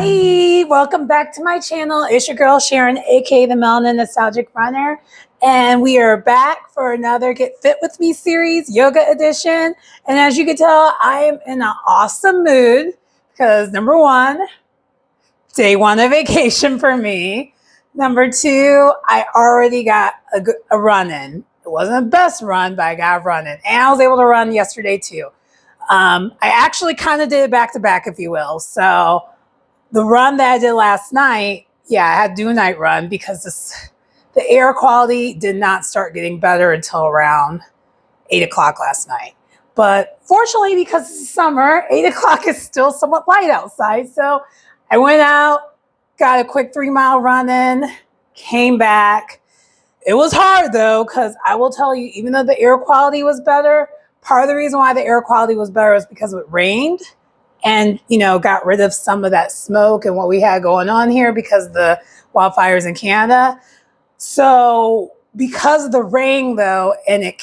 Hi, welcome back to my channel. It's your girl Sharon, aka the Melanin Nostalgic Runner, and we are back for another Get Fit With Me series, yoga edition. And as you can tell, I am in an awesome mood because number one, day one of vacation for me. Number two, I already got a run in. It wasn't the best run, but I got a run in, and I was able to run yesterday too. I actually kind of did it back to back, if you will. So the run that I did last night, yeah, I had to do a night run because the air quality did not start getting better until around 8 o'clock last night. But fortunately, because it's summer, 8 o'clock is still somewhat light outside. So I went out, got a quick 3-mile run in, came back. It was hard though, because I will tell you, even though the air quality was better, part of the reason why the air quality was better is because it rained and, got rid of some of that smoke and what we had going on here because of the wildfires in Canada. So because of the rain though, and it,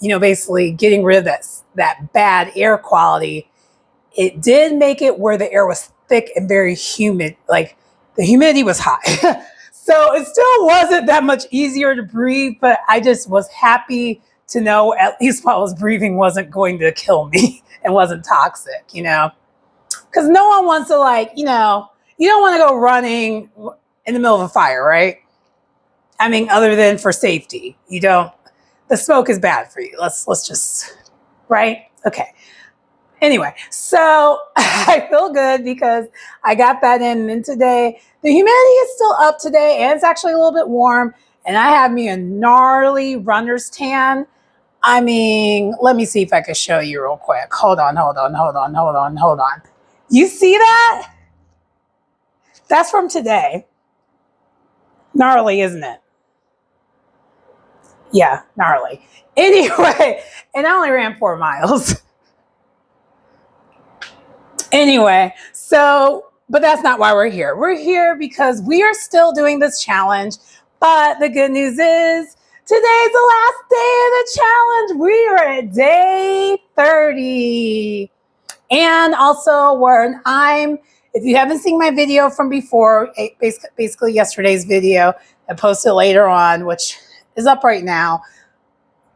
basically getting rid of that bad air quality, it did make it where the air was thick and very humid. Like the humidity was high. So it still wasn't that much easier to breathe, but I just was happy to know at least while I was breathing wasn't going to kill me and wasn't toxic, Because no one wants to you don't want to go running in the middle of a fire, right? I mean, other than for safety, the smoke is bad for you. Let's just, right? Okay. Anyway, so I feel good because I got that in. And today, the humidity is still up today, and it's actually a little bit warm. And I have me a gnarly runner's tan. I mean, let me see if I can show you real quick. Hold on. You see that? That's from today. Gnarly, isn't it? Yeah, gnarly. Anyway, and I only ran 4 miles. Anyway, but that's not why we're here. We're here because we are still doing this challenge. But the good news is today's the last day of the challenge. We are at day 30. And also if you haven't seen my video from before, basically yesterday's video, I posted later on, which is up right now.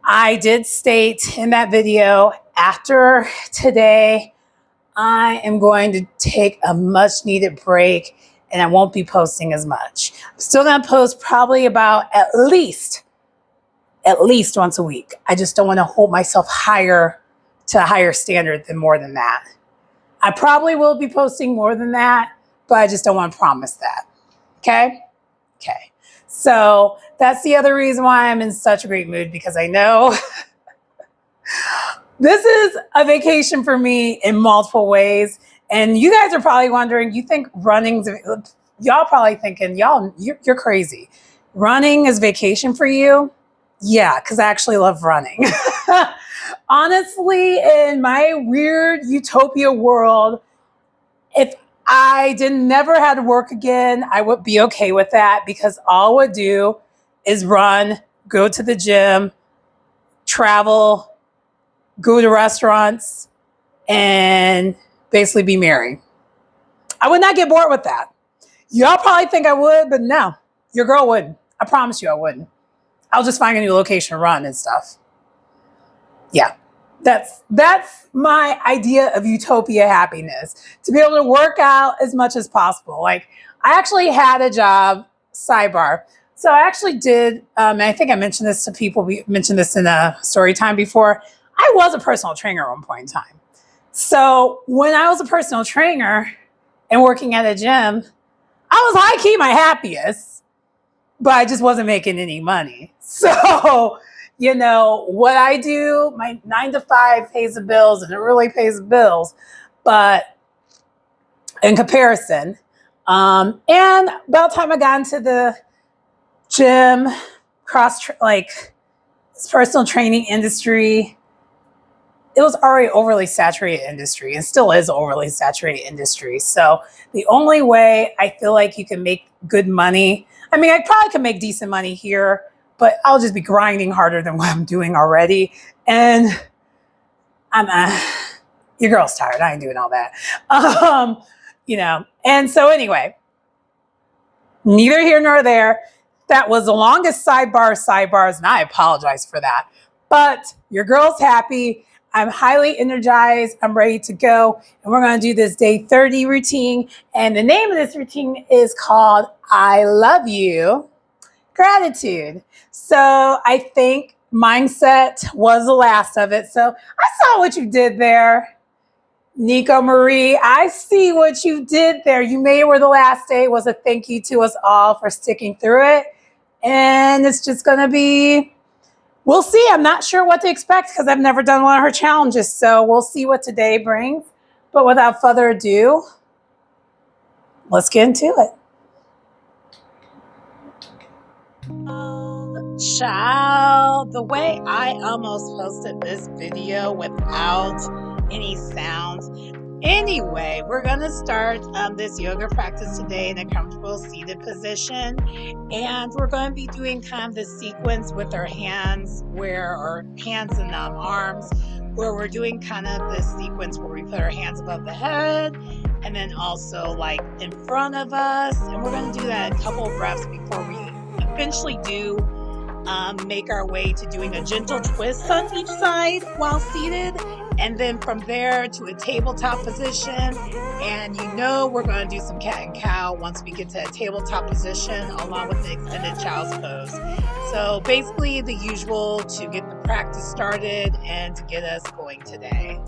I did state in that video, after today, I am going to take a much needed break and I won't be posting as much. I'm still going to post probably about at least once a week. I just don't want to hold myself to a higher standard than more than that. I probably will be posting more than that, but I just don't want to promise that. Okay? Okay. So that's the other reason why I'm in such a great mood, because I know this is a vacation for me in multiple ways. And you guys are probably wondering, you think y'all probably thinking, you're crazy. Running is vacation for you? Yeah, because I actually love running. Honestly, in my weird utopia world, if I never had to work again, I would be okay with that, because all I would do is run, go to the gym, travel, go to restaurants, and basically be merry. I would not get bored with that. Y'all probably think I would, but no, your girl wouldn't. I promise you I wouldn't. I'll just find a new location to run and stuff. Yeah, that's my idea of utopia happiness, to be able to work out as much as possible. Like, I actually had a job, sidebar. So I actually did, and I think I mentioned this to people, we mentioned this in a story time before. I was a personal trainer at one point in time. So when I was a personal trainer and working at a gym, I was high-key my happiest, but I just wasn't making any money. So, what I do, my 9 to 5 pays the bills, and it really pays the bills. But in comparison, and about the time I got into the gym, personal training industry, it was already overly saturated industry, and still is overly saturated industry. So the only way I feel like you can make good money, I mean, I probably could make decent money here, but I'll just be grinding harder than what I'm doing already. And your girl's tired. I ain't doing all that. you know. And so anyway, neither here nor there. That was the longest sidebars, and I apologize for that. But your girl's happy. I'm highly energized. I'm ready to go. And we're going to do this day 30 routine. And the name of this routine is called I Love You Gratitude. So I think mindset was the last of it. So I saw what you did there, Nico Marie. I see what you did there. You made it where the last day was a thank you to us all for sticking through it. And it's just going to be, we'll see. I'm not sure what to expect because I've never done one of her challenges. So we'll see what today brings. But without further ado, let's get into it. Child, the way I almost posted this video without any sounds. Anyway, we're going to start this yoga practice today in a comfortable seated position. And we're going to be doing kind of this sequence with our hands and arms, where we're doing kind of this sequence where we put our hands above the head and then also like in front of us. And we're going to do that a couple of breaths before we eventually do make our way to doing a gentle twist on each side while seated, and then from there to a tabletop position. And you know we're going to do some cat and cow once we get to a tabletop position along with the extended child's pose. So basically the usual to get the practice started and to get us going today.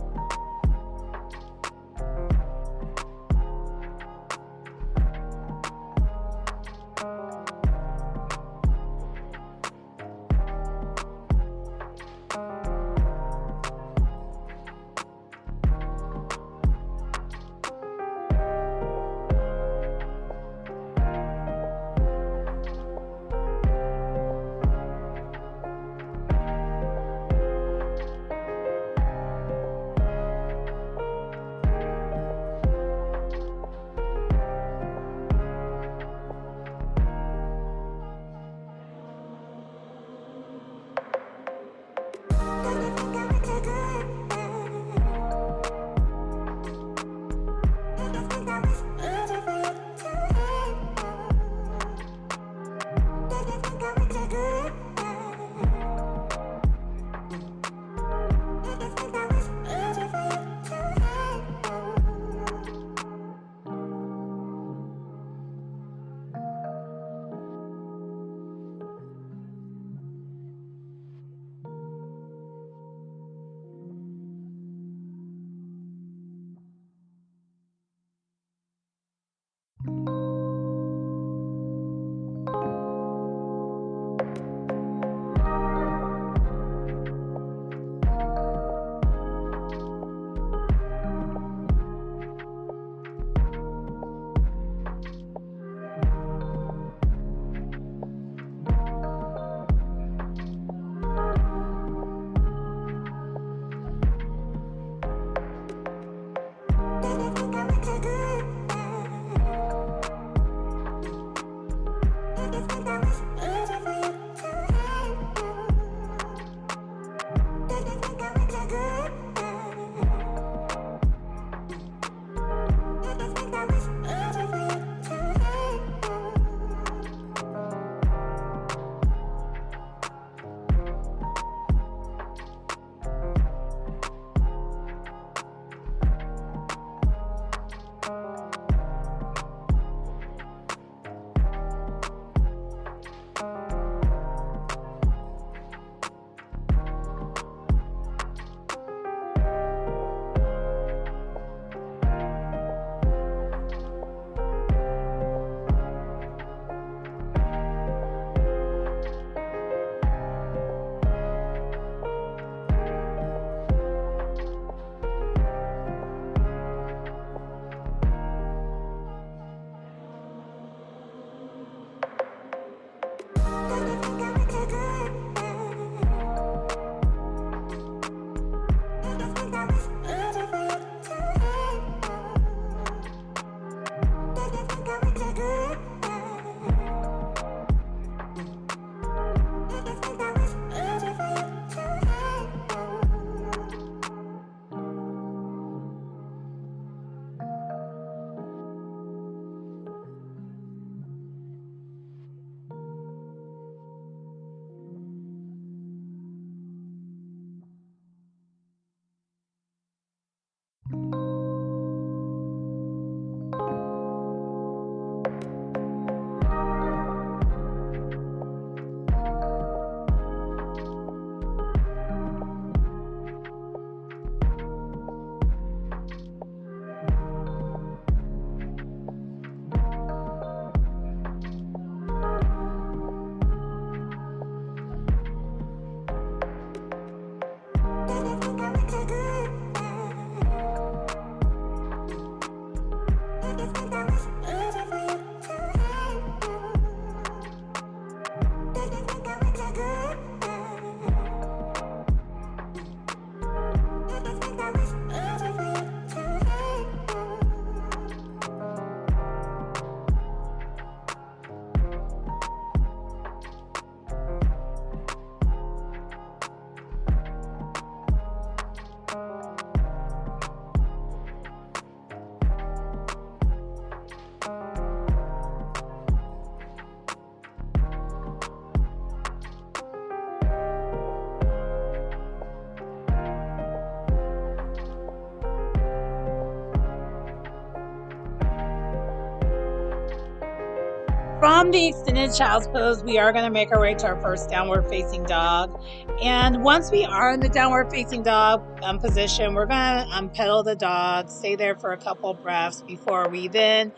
from the extended child's pose, we are going to make our way to our first downward facing dog. And once we are in the downward facing dog position, we're going to pedal the dog, stay there for a couple breaths before we then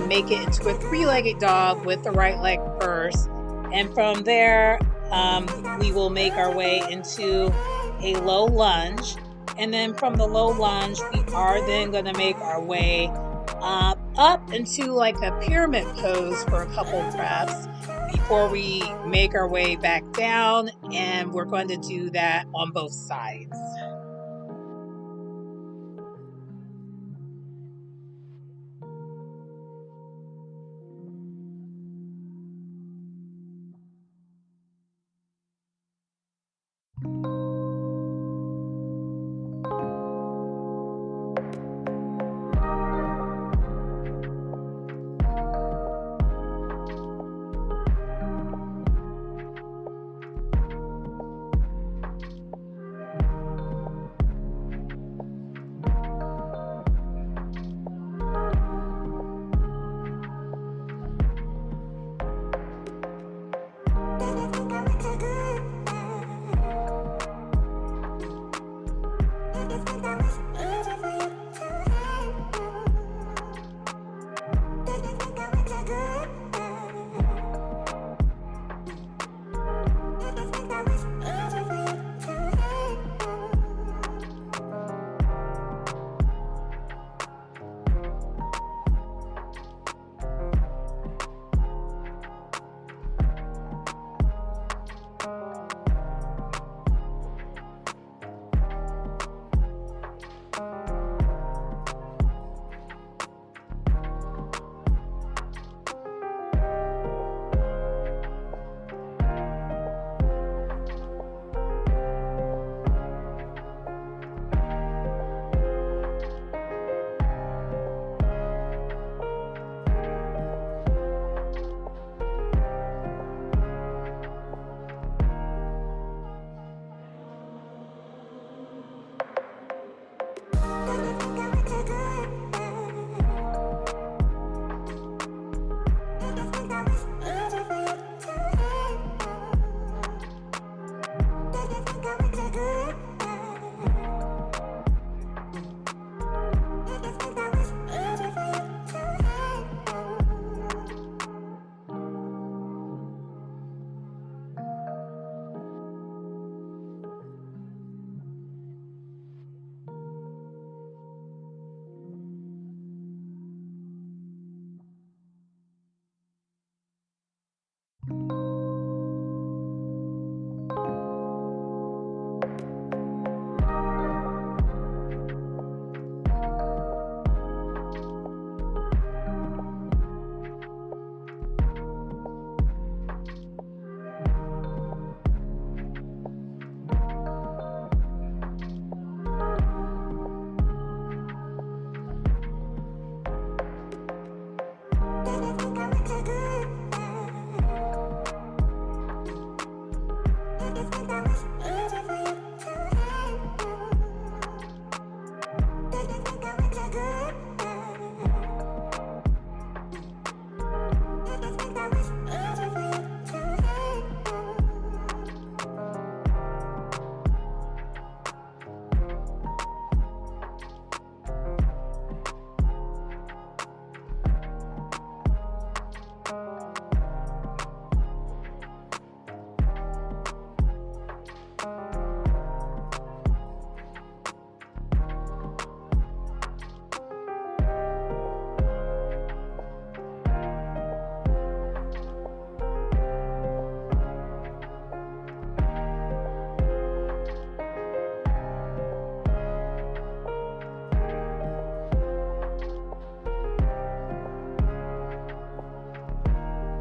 make it into a three-legged dog with the right leg first. And from there, we will make our way into a low lunge. And then from the low lunge, we are then going to make our way up into like a pyramid pose for a couple breaths before we make our way back down. And we're going to do that on both sides.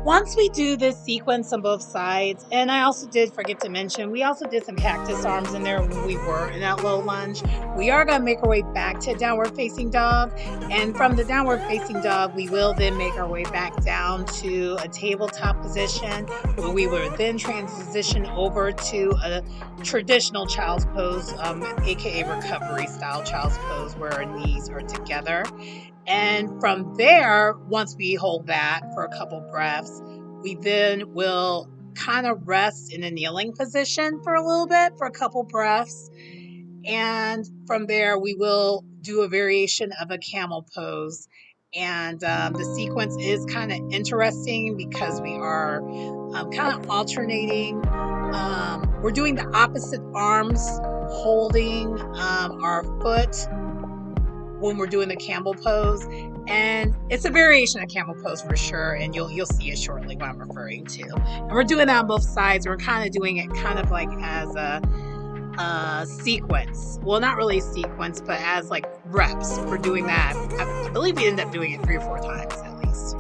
Once we do this sequence on both sides, and I also did forget to mention, we also did some cactus arms in there when we were in that low lunge. We are going to make our way back to downward facing dog. And from the downward facing dog, we will then make our way back down to a tabletop position where we will then transition over to a traditional child's pose, aka recovery style child's pose, where our knees are together. And from there, once we hold that for a couple breaths, we then will kind of rest in a kneeling position for a little bit for a couple breaths. And from there, we will do a variation of a camel pose. And the sequence is kind of interesting because we are kind of alternating. We're doing the opposite arms, holding our foot when we're doing the camel pose. And it's a variation of camel pose for sure, and you'll see it shortly what I'm referring to. And we're doing that on both sides. We're kind of doing it kind of like as a sequence. Well, not really sequence, but as like reps. We're doing that. I believe we ended up doing it 3 or 4 times at least.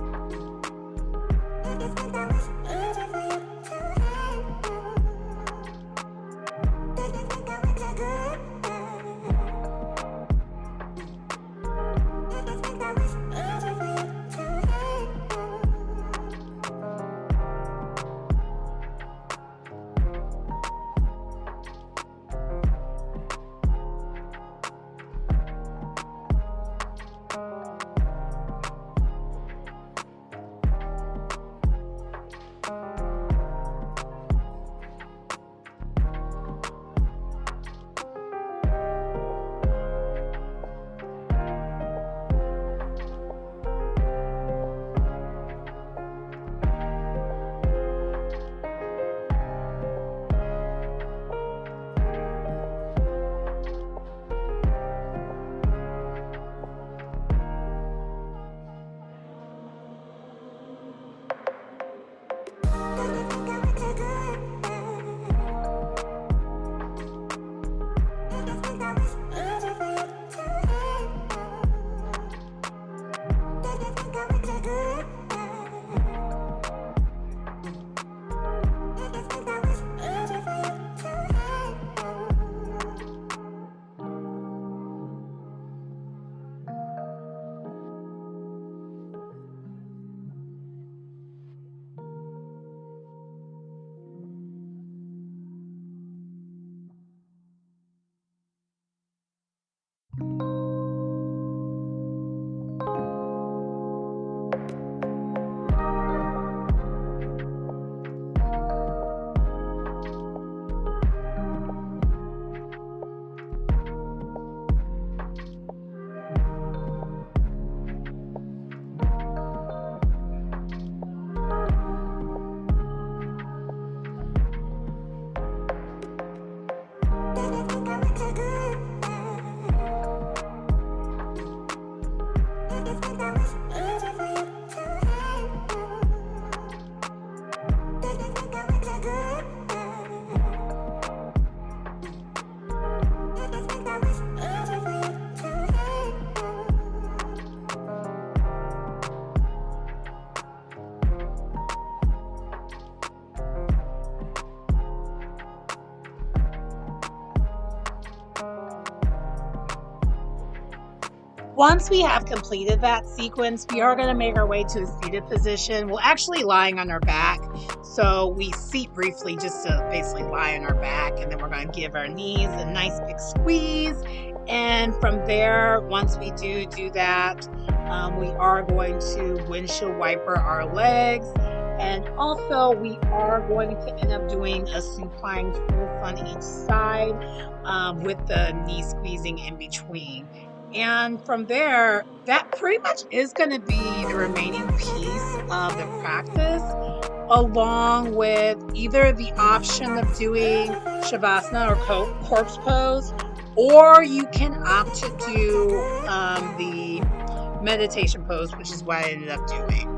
Once we have completed that sequence, we are going to make our way to a seated position. We're actually lying on our back. So we seat briefly just to basically lie on our back, and then we're going to give our knees a nice big squeeze. And from there, once we do that, we are going to windshield wiper our legs. And also, we are going to end up doing a supine twist on each side with the knee squeezing in between. And from there, that pretty much is going to be the remaining piece of the practice, along with either the option of doing Shavasana or corpse pose, or you can opt to do the meditation pose, which is what I ended up doing.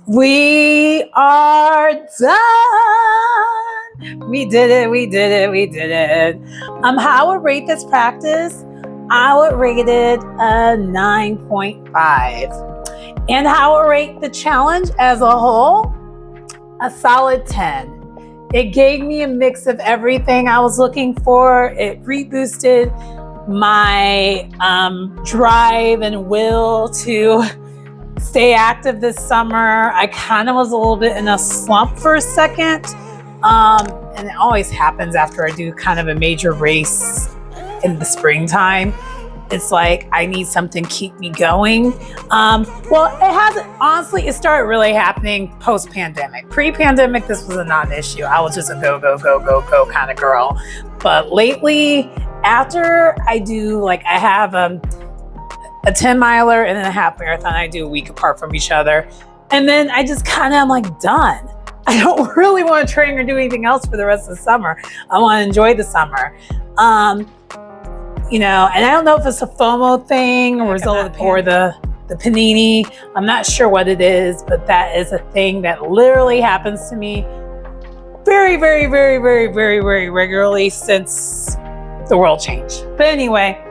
We are done. We did it. We did it. We did it. How I would rate this practice? I would rate it a 9.5. And how I would rate the challenge as a whole? A solid 10. It gave me a mix of everything I was looking for. It reboosted my drive and will to stay active this summer. I kind of was a little bit in a slump for a second. And it always happens after I do kind of a major race in the springtime. It's like I need something to keep me going. Well, it hasn't, honestly, it started really happening post-pandemic. Pre-pandemic, this was a non-issue. I was just a go, go, go, go, go kind of girl. But lately, after I do, like I have a 10 miler and then a half marathon I do a week apart from each other. And then I just kind of am like done. I don't really want to train or do anything else for the rest of the summer. I want to enjoy the summer. You know, and I don't know if it's a FOMO thing or the panini. I'm not sure what it is, but that is a thing that literally happens to me very, very, very, very, very, very regularly since the world changed. But anyway,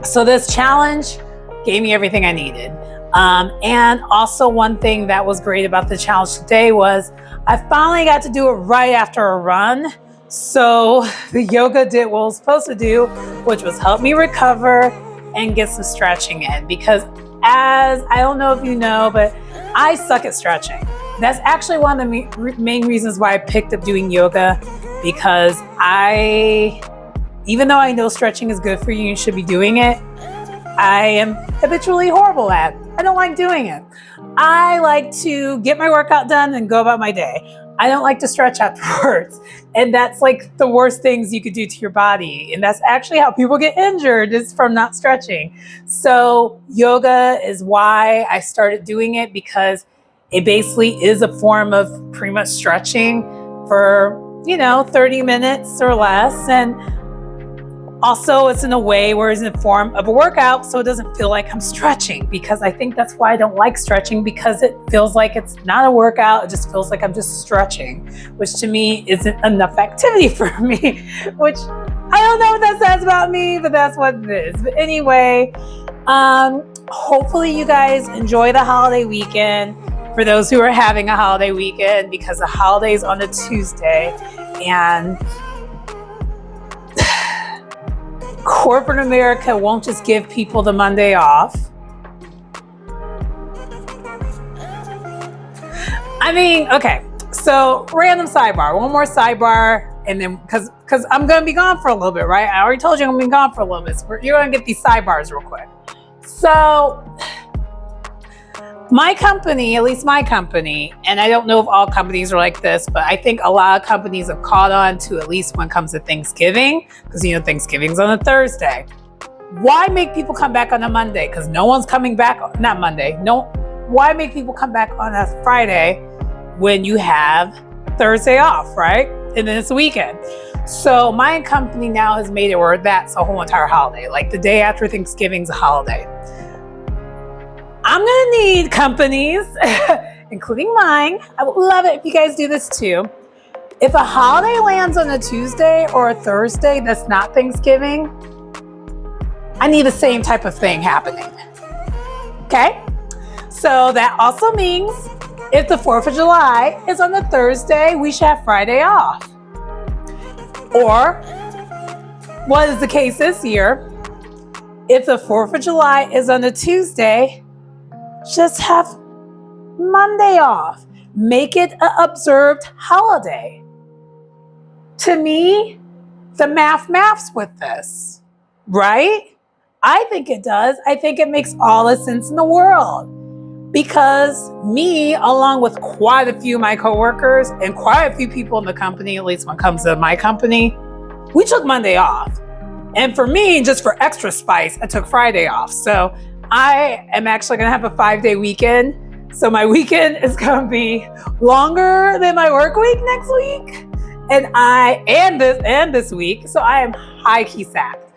so this challenge gave me everything I needed. And also one thing that was great about the challenge today was I finally got to do it right after a run. So the yoga did what it was supposed to do, which was help me recover and get some stretching in. Because as, I don't know if you know, but I suck at stretching. That's actually one of the main reasons why I picked up doing yoga, because even though I know stretching is good for you and you should be doing it, I am habitually horrible at it. I don't like doing it. I like to get my workout done and go about my day. I don't like to stretch afterwards. And that's like the worst things you could do to your body. And that's actually how people get injured, is from not stretching. So yoga is why I started doing it, because it basically is a form of pretty much stretching for, 30 minutes or less. And also, it's in a way where it's in the form of a workout, so it doesn't feel like I'm stretching, because I think that's why I don't like stretching, because it feels like it's not a workout. It just feels like I'm just stretching, which to me isn't enough activity for me, which I don't know what that says about me, but that's what it is. But anyway, hopefully you guys enjoy the holiday weekend, for those who are having a holiday weekend, because the holiday's on a Tuesday, and corporate America won't just give people the Monday off. I mean, okay, so random sidebar, one more sidebar, and then because I'm going to be gone for a little bit, right? I already told you I'm going to be gone for a little bit, so you're going to get these sidebars real quick. So my company, at least my company, and I don't know if all companies are like this, but I think a lot of companies have caught on to, at least when it comes to Thanksgiving, because Thanksgiving's on a Thursday. Why make people come back on a Monday? Because no one's coming back, not Monday. No, why make people come back on a Friday when you have Thursday off, right? And then it's a weekend. So my company now has made it where that's a whole entire holiday. Like the day after Thanksgiving's a holiday. I'm gonna need companies, including mine. I would love it if you guys do this too. If a holiday lands on a Tuesday or a Thursday that's not Thanksgiving, I need the same type of thing happening. Okay? So that also means if the 4th of July is on a Thursday, we should have Friday off. Or, what is the case this year, if the 4th of July is on a Tuesday, just have Monday off. Make it an observed holiday. To me, the maths with this, right? I think it does. I think it makes all the sense in the world. Because me, along with quite a few of my coworkers and quite a few people in the company, at least when it comes to my company, we took Monday off. And for me, just for extra spice, I took Friday off. So I am actually going to have a 5-day weekend. So my weekend is going to be longer than my work week next week. And this week. So I am high key sacked.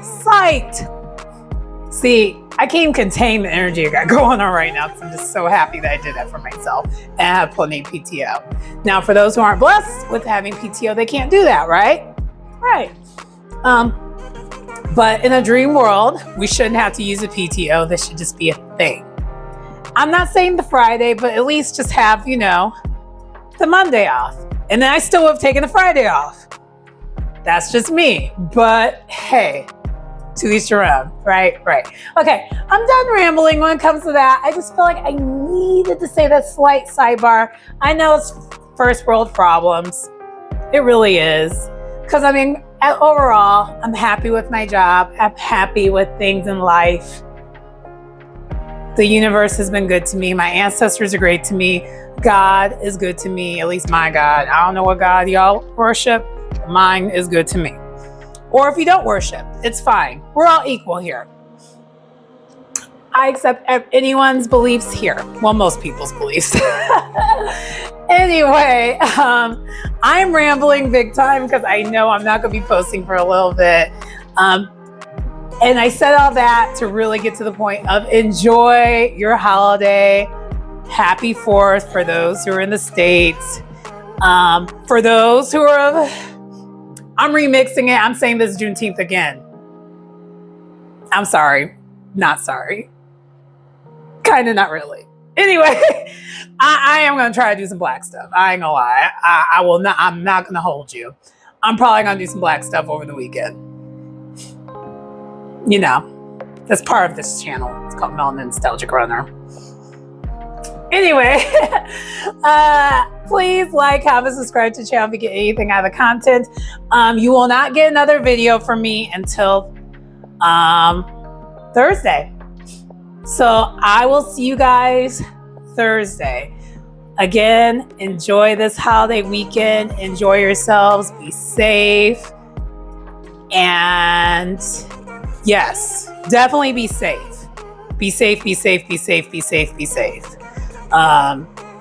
Psyched. See, I can't even contain the energy I got going on right now because I'm just so happy that I did that for myself and I have plenty of PTO. Now, for those who aren't blessed with having PTO, they can't do that, right? Right. But in a dream world, we shouldn't have to use a PTO. This should just be a thing. I'm not saying the Friday, but at least just have, the Monday off. And then I still would have taken the Friday off. That's just me. But hey, to each your own, right? Okay, I'm done rambling when it comes to that. I just feel like I needed to say that slight sidebar. I know it's first world problems. It really is. Because overall, I'm happy with my job. I'm happy with things in life. The universe has been good to me. My ancestors are great to me. God is good to me, at least my God. I don't know what God y'all worship. Mine is good to me. Or if you don't worship, it's fine. We're all equal here. I accept anyone's beliefs here. Well, most people's beliefs. Anyway, I'm rambling big time because I know I'm not going to be posting for a little bit. And I said all that to really get to the point of enjoy your holiday. Happy 4th for those who are in the States. For those who are... I'm remixing it. I'm saying this Juneteenth again. I'm sorry. Not sorry. Kind of not really. Anyway, I am going to try to do some black stuff. I ain't going to lie. I will not. I'm not going to hold you. I'm probably going to do some black stuff over the weekend. That's part of this channel. It's called Melanin Nostalgic Runner. Anyway, please like, comment, subscribe to the channel if you get anything out of the content. You will not get another video from me until Thursday. So I will see you guys Thursday. Again, enjoy this holiday weekend. Enjoy yourselves. Be safe. And yes, definitely be safe. Be safe, be safe, be safe, be safe, be safe.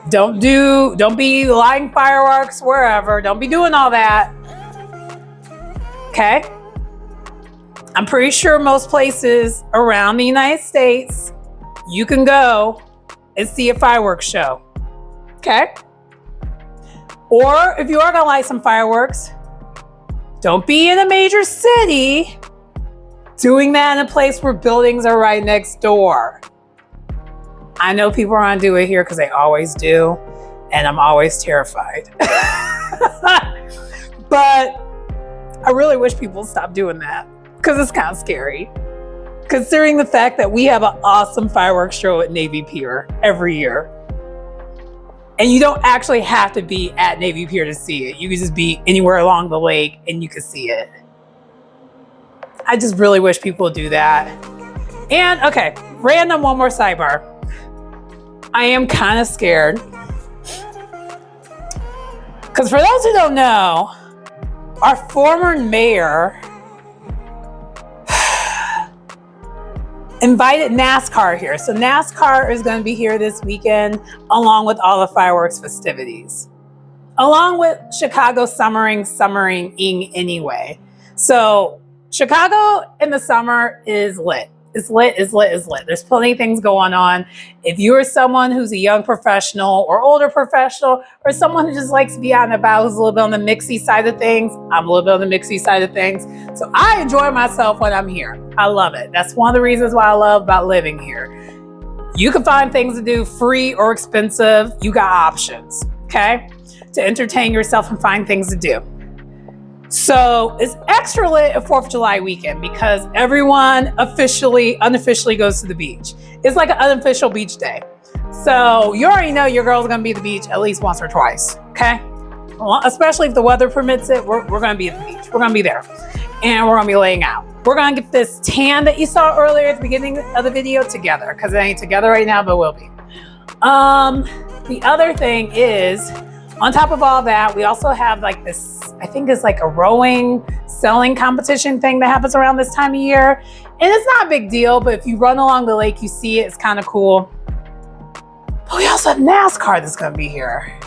Don't be lighting fireworks wherever. Don't be doing all that. Okay? I'm pretty sure most places around the United States, you can go and see a fireworks show. Okay? Or if you are going to light some fireworks, don't be in a major city doing that in a place where buildings are right next door. I know people are going to do it here because they always do, and I'm always terrified. But I really wish people would stop doing that because it's kind of scary. Considering the fact that we have an awesome fireworks show at Navy Pier every year. And you don't actually have to be at Navy Pier to see it. You can just be anywhere along the lake and you can see it. I just really wish people would do that. And okay, random one more sidebar. I am kind of scared. Because for those who don't know, our former mayor invited NASCAR here. So NASCAR is going to be here this weekend, along with all the fireworks festivities, along with Chicago summering anyway. So Chicago in the summer is lit. It's lit. There's plenty of things going on. If you're someone who's a young professional or older professional, or someone who just likes to be out and about, who's a little bit on the mixy side of things, I'm a little bit on the mixy side of things. So I enjoy myself when I'm here. I love it. That's one of the reasons why I love about living here. You can find things to do free or expensive. You got options, okay? To entertain yourself and find things to do. So it's extra lit at 4th of July weekend because everyone unofficially goes to the beach. It's like an unofficial beach day. So you already know your girl's gonna be at the beach at least once or twice, okay? Well, especially if the weather permits it, we're gonna be at the beach. We're gonna be there and we're gonna be laying out. We're gonna get this tan that you saw earlier at the beginning of the video together, because it ain't together right now, but will be. The other thing is, on top of all that, we also have like this, I think it's like a rowing sailing competition thing that happens around this time of year. And it's not a big deal, but if you run along the lake, you see it, it's kind of cool. But we also have NASCAR that's gonna be here.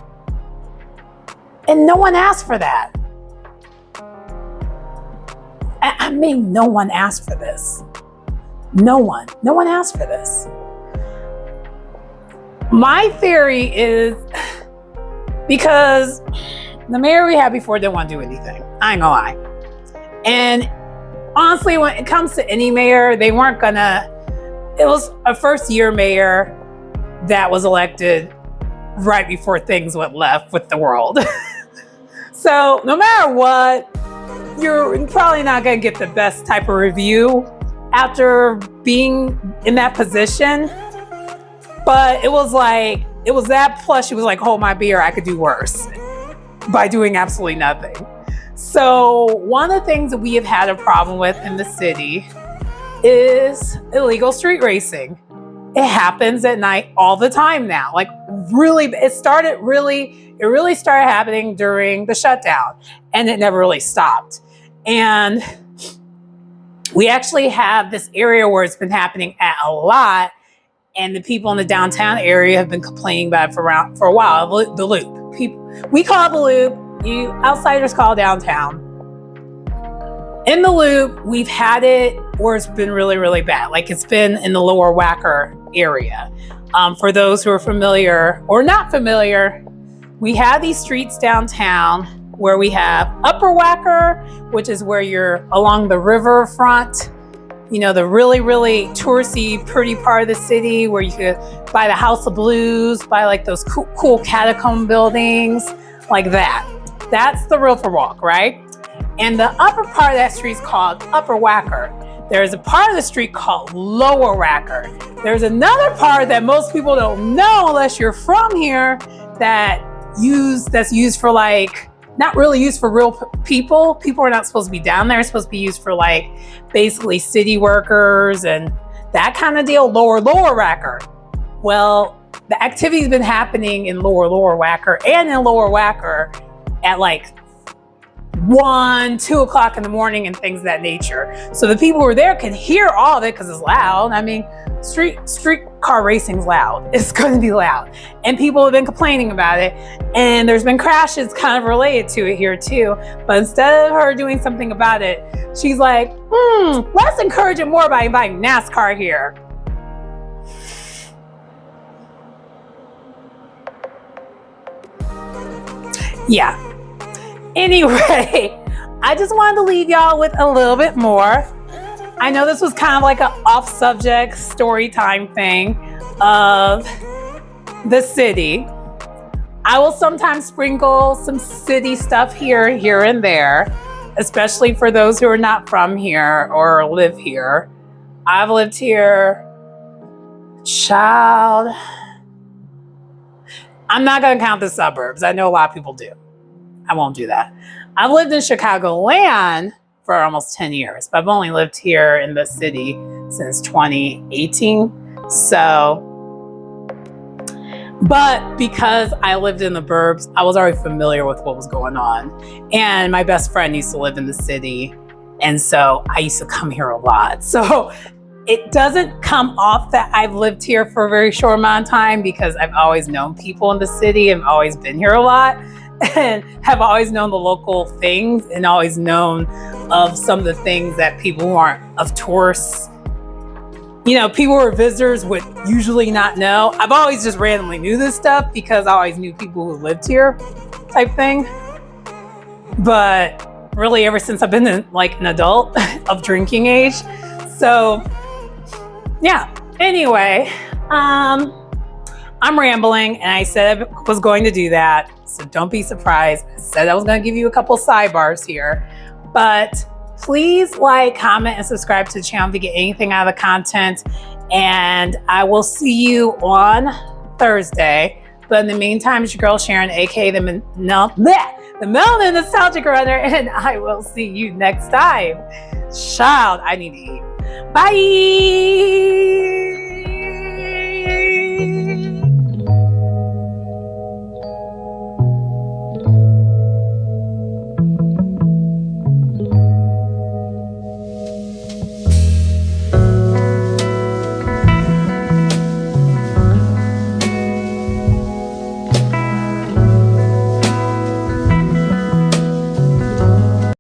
And no one asked for that. I mean, no one asked for this. No one asked for this. My theory is because the mayor we had before didn't want to do anything. I ain't gonna lie. And honestly, when it comes to any mayor, they weren't gonna, it was a first year mayor that was elected right before things went left with the world. So no matter what, you're probably not gonna get the best type of review after being in that position. But it was that, plus she was like, hold my beer, I could do worse by doing absolutely nothing. So one of the things that we have had a problem with in the city is illegal street racing. It happens at night all the time now. Like really, it really started happening during the shutdown, and it never really stopped. And we actually have this area where it's been happening at a lot. And the people in the downtown area have been complaining about it for a while. The Loop. We call it the Loop. You outsiders call it downtown. In the Loop, we've had it where it's been really, really bad. Like it's been in the Lower Wacker area. For those who are familiar or not familiar, we have these streets downtown where we have Upper Wacker, which is where you're along the riverfront. You know, the really, really touristy, pretty part of the city where you could buy the House of Blues, buy like those cool catacomb buildings, like that. That's the Riverwalk, right? And the upper part of that street is called Upper Wacker. There's a part of the street called Lower Wacker. There's another part that most people don't know unless you're from here that's used for like, not really used for real people. People are not supposed to be down there. It's supposed to be used for like basically city workers and that kind of deal. Lower Wacker. Well, the activity's been happening in Lower Wacker and in Lower Wacker at like 1, 2 o'clock in the morning and things of that nature. So the people who are there can hear all of it because it's loud. I mean, street car racing's loud. It's going to be loud. And people have been complaining about it. And there's been crashes kind of related to it here too. But instead of her doing something about it, she's like, let's encourage it more by inviting NASCAR here. Yeah. Anyway, I just wanted to leave y'all with a little bit more. I know this was kind of like an off-subject story time thing of the city. I will sometimes sprinkle some city stuff here and there, especially for those who are not from here or live here. I've lived here, child. I'm not going to count the suburbs. I know a lot of people do. I won't do that. I've lived in Chicagoland for almost 10 years, but I've only lived here in the city since 2018. So, but because I lived in the burbs, I was already familiar with what was going on. And my best friend used to live in the city. And so I used to come here a lot. So it doesn't come off that I've lived here for a very short amount of time because I've always known people in the city and always been here a lot and have always known the local things and always known of some of the things that people who aren't of tourists, you know, people who are visitors would usually not know. I've always just randomly knew this stuff because I always knew people who lived here type thing. But really ever since I've been like an adult of drinking age. So yeah, anyway, I'm rambling and I said I was going to do that. So don't be surprised. I said I was going to give you a couple sidebars here, but please like, comment, and subscribe to the channel if you get anything out of the content. And I will see you on Thursday. But in the meantime, it's your girl Sharon, aka the Melanin Nostalgic Runner, and I will see you next time. Child, I need to eat. Bye.